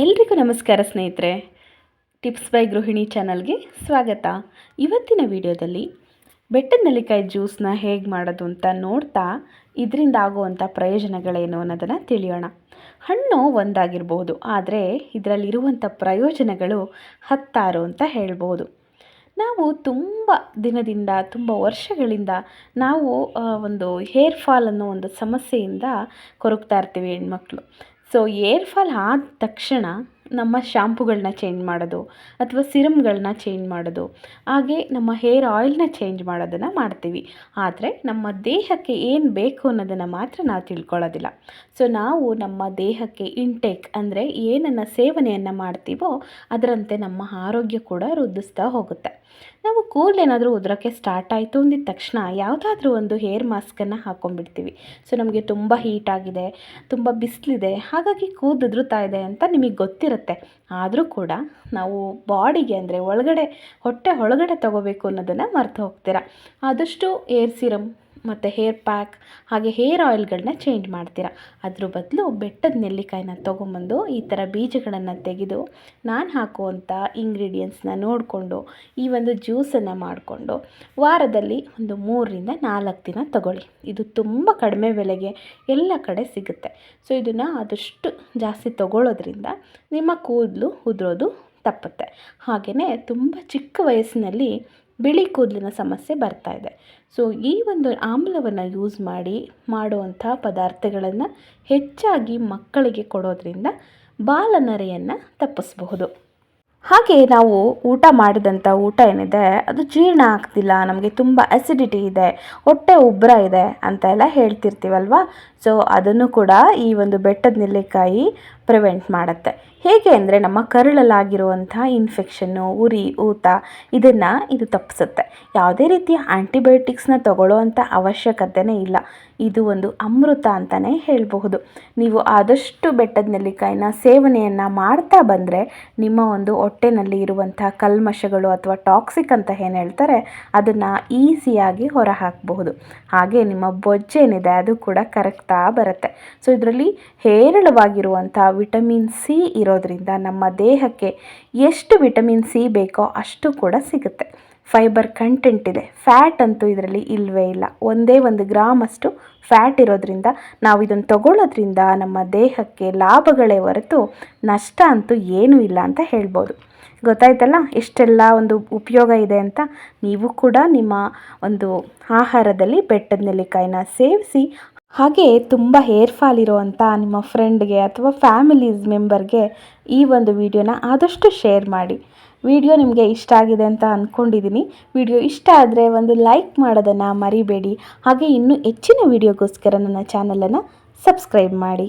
ಎಲ್ರಿಗೂ ನಮಸ್ಕಾರ ಸ್ನೇಹಿತರೆ. ಟಿಪ್ಸ್ ಬೈ ಗೃಹಿಣಿ ಚಾನಲ್ಗೆ ಸ್ವಾಗತ. ಇವತ್ತಿನ ವಿಡಿಯೋದಲ್ಲಿ ಬೆಟ್ಟದ ನೆಲ್ಲಿಕಾಯಿ ಜ್ಯೂಸ್ನ ಹೇಗೆ ಮಾಡೋದು ಅಂತ ನೋಡ್ತಾ ಇದರಿಂದ ಆಗುವಂಥ ಪ್ರಯೋಜನಗಳೇನು ಅನ್ನೋದನ್ನು ತಿಳಿಯೋಣ. ಹಣ್ಣು ಒಂದಾಗಿರ್ಬೋದು, ಆದರೆ ಇದರಲ್ಲಿರುವಂಥ ಪ್ರಯೋಜನಗಳು 10 ಅಂತ ಹೇಳ್ಬೋದು. ನಾವು ತುಂಬ ದಿನದಿಂದ ತುಂಬ ವರ್ಷಗಳಿಂದ ನಾವು ಒಂದು ಹೇರ್ ಫಾಲ್ ಅನ್ನೋ ಒಂದು ಸಮಸ್ಯೆಯಿಂದ ಕೊರಗ್ತಾ ಇರ್ತೀವಿ ಹೆಣ್ಮಕ್ಳು. ಸೊ ಏರ್ ಫಾಲ್ ಆದ ತಕ್ಷಣ ನಮ್ಮ ಶ್ಯಾಂಪುಗಳನ್ನ ಚೇಂಜ್ ಮಾಡೋದು ಅಥವಾ ಸಿರಮ್ಗಳನ್ನ ಚೇಂಜ್ ಮಾಡೋದು, ಹಾಗೆ ನಮ್ಮ ಹೇರ್ ಆಯಿಲ್ನ ಚೇಂಜ್ ಮಾಡೋದನ್ನು ಮಾಡ್ತೀವಿ. ಆದರೆ ನಮ್ಮ ದೇಹಕ್ಕೆ ಏನು ಬೇಕು ಅನ್ನೋದನ್ನು ಮಾತ್ರ ನಾವು ತಿಳ್ಕೊಳ್ಳೋದಿಲ್ಲ. ಸೊ ನಾವು ನಮ್ಮ ದೇಹಕ್ಕೆ ಇಂಟೇಕ್ ಅಂದರೆ ಏನನ್ನು ಸೇವನೆಯನ್ನು ಮಾಡ್ತೀವೋ ಅದರಂತೆ ನಮ್ಮ ಆರೋಗ್ಯ ಕೂಡ ವೃದ್ಧಿಸ್ತಾ ಹೋಗುತ್ತೆ. ನಾವು ಕೂದಲೇನಾದರೂ ಉದುರೋಕ್ಕೆ ಸ್ಟಾರ್ಟ್ ಆಯಿತು ಅಂದಿದ ತಕ್ಷಣ ಯಾವುದಾದ್ರೂ ಒಂದು ಹೇರ್ ಮಾಸ್ಕನ್ನು ಹಾಕ್ಕೊಂಡ್ಬಿಡ್ತೀವಿ. ಸೊ ನಮಗೆ ತುಂಬ ಹೀಟ್ ಆಗಿದೆ, ತುಂಬ ಬಿಸಿಲಿದೆ, ಹಾಗಾಗಿ ಕೂದಲು ಉದುರುತ್ತಾ ಇದೆ ಅಂತ ನಿಮಗೆ ಗೊತ್ತಿರುತ್ತೆ. ಆದರೂ ಕೂಡ ನಾವು ಬಾಡಿಗೆ ಅಂದರೆ ಹೊಟ್ಟೆ ಒಳಗಡೆ ತೊಗೋಬೇಕು ಅನ್ನೋದನ್ನು ಮರ್ತು ಹೋಗ್ತೀರ. ಆದಷ್ಟು ಏರ್ ಸಿರಮ್ ಮತ್ತು ಹೇರ್ ಪ್ಯಾಕ್ ಹಾಗೆ ಹೇರ್ ಆಯಿಲ್ಗಳನ್ನ ಚೇಂಜ್ ಮಾಡ್ತೀರಾ. ಅದ್ರ ಬದಲು ಬೆಟ್ಟದ ನೆಲ್ಲಿಕಾಯಿನ ತೊಗೊಂಬಂದು ಈ ಥರ ಬೀಜಗಳನ್ನು ತೆಗೆದು ನಾನು ಹಾಕುವಂಥ ಇಂಗ್ರೀಡಿಯೆಂಟ್ಸ್ನ ನೋಡಿಕೊಂಡು ಈ ಒಂದು ಜ್ಯೂಸನ್ನು ಮಾಡಿಕೊಂಡು ವಾರದಲ್ಲಿ ಒಂದು 3-4 ದಿನ ತಗೊಳ್ಳಿ. ಇದು ತುಂಬ ಕಡಿಮೆ ಬೆಲೆಗೆ ಎಲ್ಲ ಕಡೆ ಸಿಗುತ್ತೆ. ಸೊ ಇದನ್ನು ಆದಷ್ಟು ಜಾಸ್ತಿ ತಗೊಳ್ಳೋದ್ರಿಂದ ನಿಮ್ಮ ಕೂದಲು ಉದುರೋದು ತಪ್ಪುತ್ತೆ. ಹಾಗೆಯೇ ತುಂಬ ಚಿಕ್ಕ ವಯಸ್ಸಿನಲ್ಲಿ ಬಿಳಿ ಕೂದಲಿನ ಸಮಸ್ಯೆ ಬರ್ತಾ ಇದೆ. ಸೊ ಈ ಒಂದು ಆಮ್ಲವನ್ನು ಯೂಸ್ ಮಾಡುವಂಥ ಪದಾರ್ಥಗಳನ್ನು ಹೆಚ್ಚಾಗಿ ಮಕ್ಕಳಿಗೆ ಕೊಡೋದ್ರಿಂದ ಬಾಲನರೆಯನ್ನು ತಪ್ಪಿಸಬಹುದು. ಹಾಗೆ ನಾವು ಊಟ ಮಾಡಿದಂಥ ಊಟ ಏನಿದೆ ಅದು ಜೀರ್ಣ ಆಗ್ತಿಲ್ಲ, ನಮಗೆ ತುಂಬ ಅಸಿಡಿಟಿ ಇದೆ, ಹೊಟ್ಟೆ ಉಬ್ಬರ ಇದೆ ಅಂತ ಎಲ್ಲ ಹೇಳ್ತಿರ್ತೀವಲ್ವ. ಸೊ ಅದನ್ನು ಕೂಡ ಈ ಒಂದು ಬೆಟ್ಟದ ನೆಲ್ಲಿಕಾಯಿ ಪ್ರಿವೆಂಟ್ ಮಾಡುತ್ತೆ. ಹೇಗೆ ಅಂದರೆ ನಮ್ಮ ಕರುಳಲ್ಲಾಗಿರುವಂಥ ಇನ್ಫೆಕ್ಷನ್ನು, ಉರಿ, ಊತ ಇದು ತಪ್ಪಿಸುತ್ತೆ. ಯಾವುದೇ ರೀತಿಯ ಆ್ಯಂಟಿಬಯೋಟಿಕ್ಸ್ನ ತಗೊಳ್ಳೋವಂಥ ಅವಶ್ಯಕತೆಯೇ ಇಲ್ಲ. ಇದು ಒಂದು ಅಮೃತ ಅಂತಲೇ ಹೇಳಬಹುದು. ನೀವು ಆದಷ್ಟು ಬೆಟ್ಟದ ನೆಲ್ಲಿಕಾಯಿನ ಸೇವನೆಯನ್ನು ಮಾಡ್ತಾ ಬಂದರೆ ನಿಮ್ಮ ಒಂದು ಹೊಟ್ಟೆನಲ್ಲಿ ಇರುವಂಥ ಕಲ್ಮಶಗಳು ಅಥವಾ ಟಾಕ್ಸಿಕ್ ಅಂತ ಏನು ಹೇಳ್ತಾರೆ ಅದನ್ನು ಈಸಿಯಾಗಿ ಹೊರ ಹಾಕಬಹುದು. ಹಾಗೆ ನಿಮ್ಮ ಬೊಜ್ಜೇನಿದೆ ಅದು ಕೂಡ ಕರಗ್ತಾ ಬರುತ್ತೆ. ಸೊ ಇದರಲ್ಲಿ ಹೇರಳವಾಗಿರುವಂಥ ವಿಟಮಿನ್ ಸಿ ಇರೋದ್ರಿಂದ ನಮ್ಮ ದೇಹಕ್ಕೆ ಎಷ್ಟು ವಿಟಮಿನ್ ಸಿ ಬೇಕೋ ಅಷ್ಟು ಕೂಡ ಸಿಗುತ್ತೆ. ಫೈಬರ್ ಕಂಟೆಂಟ್ ಇದೆ, ಫ್ಯಾಟ್ ಅಂತೂ ಇದರಲ್ಲಿ ಇಲ್ಲವೇ ಇಲ್ಲ. 1 ಗ್ರಾಮಷ್ಟು ಫ್ಯಾಟ್ ಇರೋದ್ರಿಂದ ನಾವು ಇದನ್ನು ತಗೊಳ್ಳೋದ್ರಿಂದ ನಮ್ಮ ದೇಹಕ್ಕೆ ಲಾಭಗಳೇ ಹೊರತು ನಷ್ಟ ಅಂತೂ ಏನೂ ಇಲ್ಲ ಅಂತ ಹೇಳ್ಬೋದು. ಗೊತ್ತಾಯ್ತಲ್ಲ ಎಷ್ಟೆಲ್ಲ ಒಂದು ಉಪಯೋಗ ಇದೆ ಅಂತ. ನೀವು ಕೂಡ ನಿಮ್ಮ ಒಂದು ಆಹಾರದಲ್ಲಿ ಬೆಟ್ಟದ ನೆಲ್ಲಿಕಾಯಿನ ಸೇವಿಸಿ. ಹಾಗೆ ತುಂಬ ಹೇರ್ ಫಾಲ್ ಇರೋವಂಥ ನಿಮ್ಮ ಫ್ರೆಂಡ್ಗೆ ಅಥವಾ ಫ್ಯಾಮಿಲೀಸ್ ಮೆಂಬರ್ಗೆ ಈ ಒಂದು ವಿಡಿಯೋನ ಆದಷ್ಟು ಶೇರ್ ಮಾಡಿ. ವಿಡಿಯೋ ನಿಮಗೆ ಇಷ್ಟ ಆಗಿದೆ ಅಂತ ಅಂದ್ಕೊಂಡಿದ್ದೀನಿ. ವಿಡಿಯೋ ಇಷ್ಟ ಆದರೆ ಒಂದು ಲೈಕ್ ಮಾಡೋದನ್ನು ಮರಿಬೇಡಿ. ಹಾಗೆ ಇನ್ನೂ ಹೆಚ್ಚಿನ ವಿಡಿಯೋಗೋಸ್ಕರ ನನ್ನ ಚಾನಲನ್ನು ಸಬ್ಸ್ಕ್ರೈಬ್ ಮಾಡಿ.